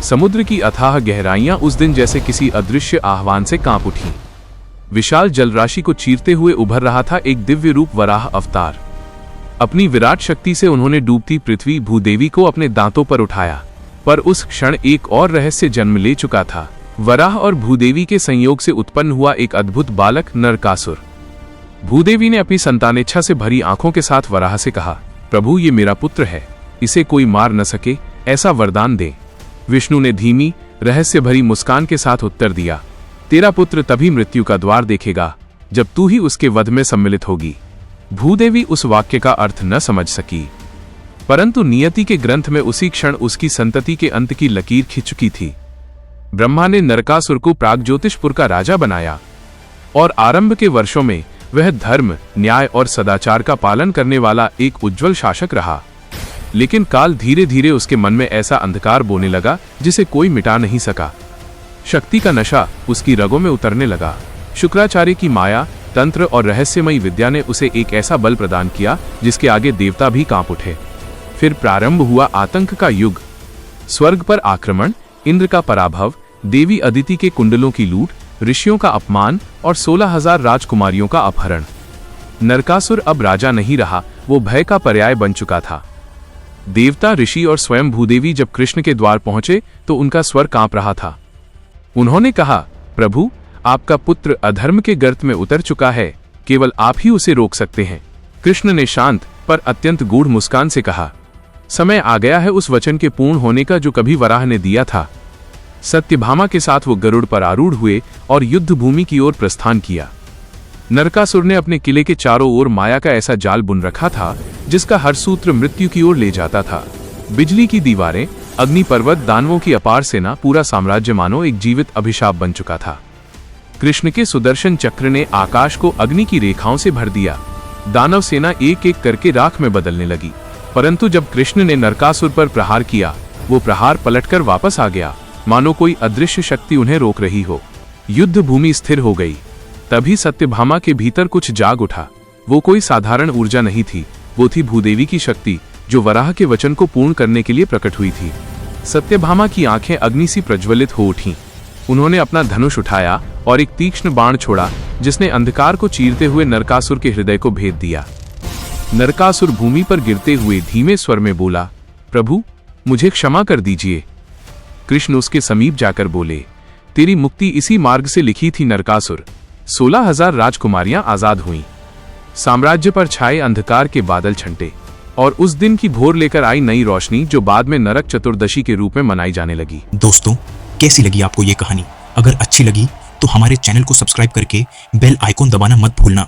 समुद्र की अथाह गहराइयां उस दिन जैसे किसी अदृश्य आह्वान से कांप उठीं। विशाल जलराशि को चीरते हुए उभर रहा था एक दिव्य रूप वराह अवतार। अपनी विराट शक्ति से उन्होंने डूबती पृथ्वी भूदेवी को अपने दांतों पर उठाया, पर उस क्षण एक और रहस्य जन्म ले चुका था। वराह और भूदेवी के संयोग से उत्पन्न हुआ एक अद्भुत बालक नरकासुर। भूदेवी ने अपनी संतानेच्छा से भरी आंखों के साथ वराह से कहा, प्रभु, ये मेरा पुत्र है, इसे कोई मार न सके, ऐसा वरदान दे। विष्णु ने धीमी रहस्य भरी मुस्कान के साथ उत्तर दिया, तेरा पुत्र तभी मृत्यु का द्वार देखेगा जब तू ही उसके वध में सम्मिलित होगी। भूदेवी उस वाक्य का अर्थ न समझ सकी, परंतु नियति के ग्रंथ में उसी क्षण उसकी संतति के अंत की लकीर खिंच चुकी थी। ब्रह्मा ने नरकासुर को प्रागज्योतिषपुर का राजा बनाया और आरंभ के वर्षों में वह धर्म, न्याय और सदाचार का पालन करने वाला एक उज्जवल शासक रहा। लेकिन काल धीरे धीरे उसके मन में ऐसा अंधकार बोने लगा जिसे कोई मिटा नहीं सका। शक्ति का नशा उसकी रगों में उतरने लगा। शुक्राचार्य की माया, तंत्र और रहस्यमयी विद्या ने उसे एक ऐसा बल प्रदान किया जिसके आगे देवता भी कांप उठे। फिर प्रारंभ हुआ आतंक का युग। स्वर्ग पर आक्रमण, इंद्र का पराभव, देवी अदिति के कुंडलों की लूट, ऋषियों का अपमान और 16,000 राजकुमारियों का अपहरण। नरकासुर अब राजा नहीं रहा, वो भय का पर्याय बन चुका था। देवता, ऋषि और स्वयं भूदेवी जब कृष्ण के द्वार पहुंचे तो उनका स्वर कांप रहा था। उन्होंने कहा, प्रभु, आपका पुत्र अधर्म के गर्त में उतर चुका है, केवल आप ही उसे रोक सकते हैं। कृष्ण ने शांत पर अत्यंत गूढ़ मुस्कान से कहा, समय आ गया है उस वचन के पूर्ण होने का जो कभी वराह ने दिया था। सत्यभामा के साथ वो गरुड़ पर आरूढ़ हुए और युद्ध भूमि की ओर प्रस्थान किया। नरकासुर ने अपने किले के चारों ओर माया का ऐसा जाल बुन रखा था जिसका हर सूत्र मृत्यु की ओर ले जाता था। बिजली की दीवारें, अग्नि पर्वत, दानवों की अपार सेना, पूरा साम्राज्य मानो एक जीवित अभिशाप बन चुका था। कृष्ण के सुदर्शन चक्र ने आकाश को अग्नि की रेखाओं से भर दिया। दानव सेना एक एक करके राख में बदलने लगी, परंतु जब कृष्ण ने नरकासुर पर प्रहार किया, वो प्रहार पलटकर वापस आ गया, मानो कोई अदृश्य शक्ति उन्हें रोक रही हो। युद्ध भूमि स्थिर हो गई। तभी सत्यभामा के भीतर कुछ जाग उठा। वो कोई साधारण ऊर्जा नहीं थी, वो थी भूदेवी की शक्ति जो वराह के वचन को पूर्ण करने के लिए प्रकट हुई थी। सत्यभामा की आंखें अग्नि सी प्रज्वलित हो उठीं। उन्होंने अपना धनुष उठाया और एक तीक्ष्ण बाण छोड़ा जिसने अंधकार को चीरते हुए नरकासुर के हृदय को भेद दिया। नरकासुर भूमि पर गिरते हुए धीमे स्वर में बोला, प्रभु, मुझे क्षमा कर दीजिए। कृष्ण उसके समीप जाकर बोले, तेरी मुक्ति इसी मार्ग से लिखी थी नरकासुर। 16,000 राजकुमारियां आजाद हुईं। साम्राज्य पर छाए अंधकार के बादल छंटे और उस दिन की भोर लेकर आई नई रोशनी जो बाद में नरक चतुर्दशी के रूप में मनाई जाने लगी। दोस्तों, कैसी लगी आपको ये कहानी? अगर अच्छी लगी तो हमारे चैनल को सब्सक्राइब करके बेल आइकॉन दबाना मत भूलना।